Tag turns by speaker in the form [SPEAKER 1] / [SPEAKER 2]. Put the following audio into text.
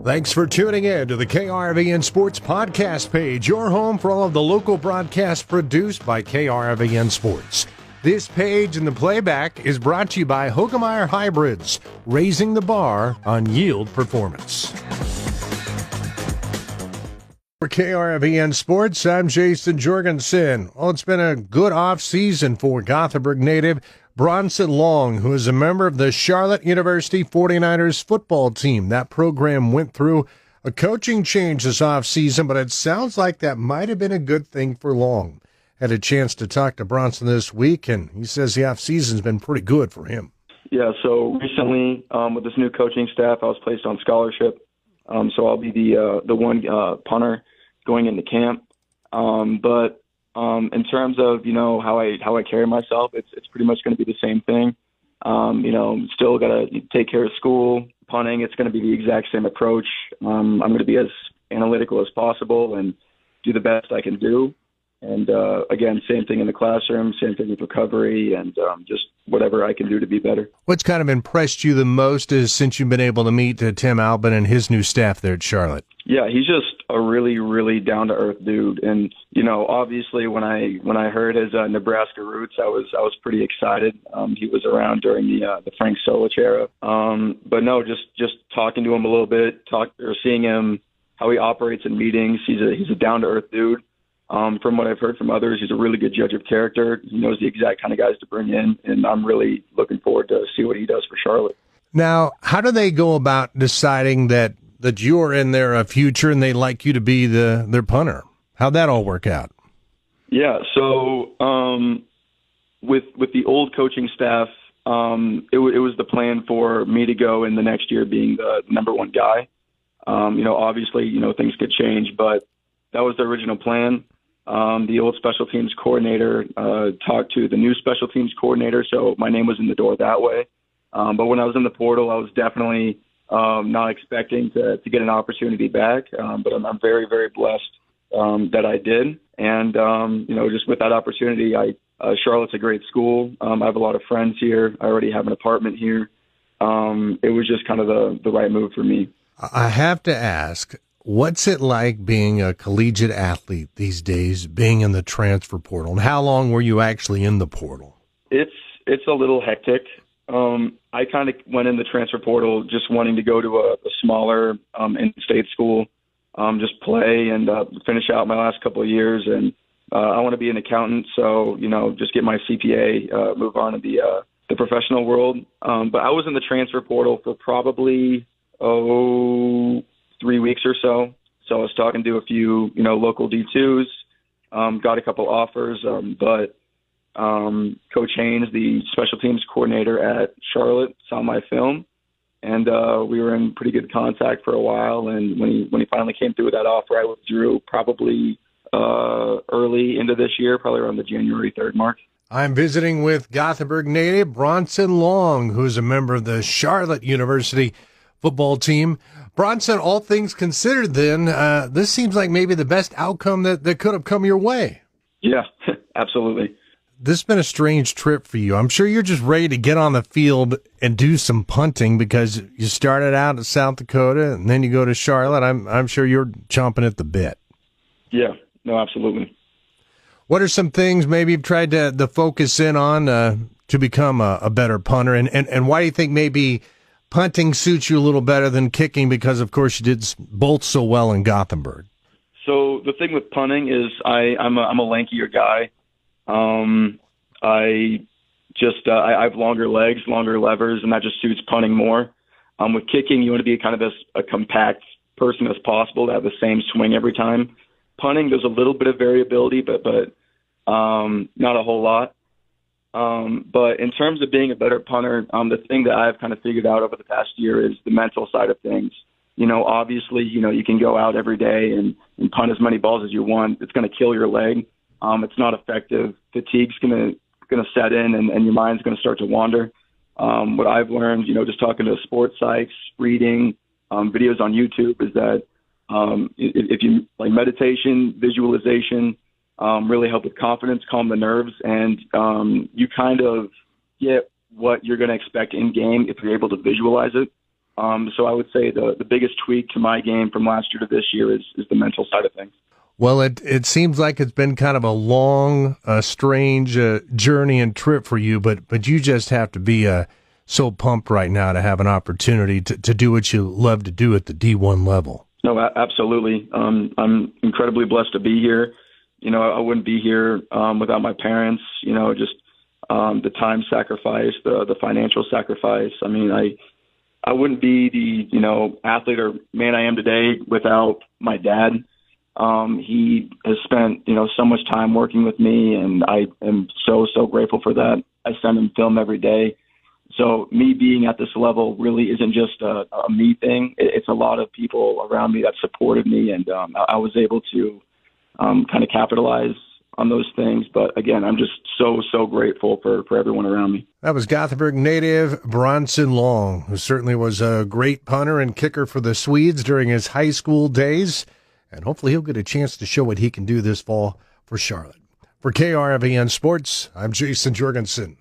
[SPEAKER 1] Thanks for tuning in to the KRVN Sports Podcast page, your home for all of the local broadcasts produced by KRVN Sports. This page and the playback is brought to you by Hoegemeyer Hybrids, raising the bar on yield performance. For KRVN Sports, I'm Jayson Jorgensen. Well, it's been a good off-season for Gothenburg native Bronson Long, who is a member of the Charlotte University 49ers football team. That program went through a coaching change this offseason, but it sounds like that might have been a good thing for Long. Had a chance to talk to Bronson this week, and he says the offseason's been pretty good for him.
[SPEAKER 2] Yeah, so recently with this new coaching staff, I was placed on scholarship, so I'll be the one punter going into camp. But in terms of, how I carry myself, it's pretty much going to be the same thing. Still got to take care of school. Punting, it's going to be the exact same approach. I'm going to be as analytical as possible and do the best I can do. And, again, same thing in the classroom, same thing with recovery, and just whatever I can do to be better.
[SPEAKER 1] What's kind of impressed you the most is since you've been able to meet Tim Albin and his new staff there at Charlotte?
[SPEAKER 2] Yeah, he's just a really, really down-to-earth dude. And, obviously when I heard his Nebraska roots, I was pretty excited. He was around during the Frank Solich era. But no, just talking to him a little bit, seeing him, how he operates in meetings. He's a down-to-earth dude. From what I've heard from others, he's a really good judge of character. He knows the exact kind of guys to bring in, and I'm really looking forward to see what he does for Charlotte.
[SPEAKER 1] Now, how do they go about deciding that you're in their future and they like you to be their punter? How'd that all work out?
[SPEAKER 2] Yeah, so with the old coaching staff, it was the plan for me to go in the next year being the number one guy. Obviously, things could change, but that was the original plan. The old special teams coordinator talked to the new special teams coordinator, so my name was in the door that way. But when I was in the portal, I was definitely not expecting to get an opportunity back. But I'm very, very blessed that I did. And, just with that opportunity, Charlotte's a great school. I have a lot of friends here. I already have an apartment here. It was just kind of the right move for me.
[SPEAKER 1] I have to ask, what's it like being a collegiate athlete these days, being in the transfer portal? And how long were you actually in the portal?
[SPEAKER 2] It's a little hectic. I kind of went in the transfer portal just wanting to go to a smaller in-state school, just play and finish out my last couple of years. And I want to be an accountant, so, just get my CPA, move on to the professional world. But I was in the transfer portal for probably, 3 weeks or so. So I was talking to a few, local D2s, got a couple offers, but Coach Haynes, the special teams coordinator at Charlotte, saw my film, and we were in pretty good contact for a while. And when he finally came through with that offer, I withdrew probably early into this year, probably around the January 3rd mark.
[SPEAKER 1] I'm visiting with Gothenburg native Bronson Long, who's a member of the Charlotte University football team. Bronson, all things considered then, this seems like maybe the best outcome that could have come your way.
[SPEAKER 2] Yeah, absolutely.
[SPEAKER 1] This has been a strange trip for you. I'm sure you're just ready to get on the field and do some punting because you started out in South Dakota and then you go to Charlotte. I'm sure you're chomping at the bit.
[SPEAKER 2] Yeah, no, absolutely.
[SPEAKER 1] What are some things maybe you've tried to focus in on to become a better punter? And why do you think maybe punting suits you a little better than kicking because, of course, you did both so well in Gothenburg?
[SPEAKER 2] So the thing with punting is I'm a lankier guy. I have longer legs, longer levers, and that just suits punting more. With kicking, you want to be kind of a compact person as possible to have the same swing every time. Punting, there's a little bit of variability, but not a whole lot. But in terms of being a better punter, the thing that I've kind of figured out over the past year is the mental side of things. Obviously, you can go out every day and punt as many balls as you want. It's going to kill your leg. It's not effective. Fatigue's going to set in, and your mind's going to start to wander. What I've learned, just talking to sports sites, reading videos on YouTube, is that if you like meditation, visualization, really help with confidence, calm the nerves, and you kind of get what you're going to expect in game if you're able to visualize it. So I would say the biggest tweak to my game from last year to this year is the mental side of things.
[SPEAKER 1] Well, it seems like it's been kind of a long, strange journey and trip for you, but you just have to be so pumped right now to have an opportunity to do what you love to do at the D1 level.
[SPEAKER 2] No, absolutely. I'm incredibly blessed to be here. I wouldn't be here without my parents. Just the time sacrifice, the financial sacrifice. I mean, I wouldn't be the athlete or man I am today without my dad. He has spent so much time working with me, and I am so grateful for that. I send him film every day. So me being at this level really isn't just a me thing. It's a lot of people around me that supported me, and I was able to kind of capitalize on those things. But again, I'm just so grateful for everyone around me.
[SPEAKER 1] That was Gothenburg native Bronson Long, who certainly was a great punter and kicker for the Swedes during his high school days. And hopefully he'll get a chance to show what he can do this fall for Charlotte. For KRVN Sports, I'm Jayson Jorgensen.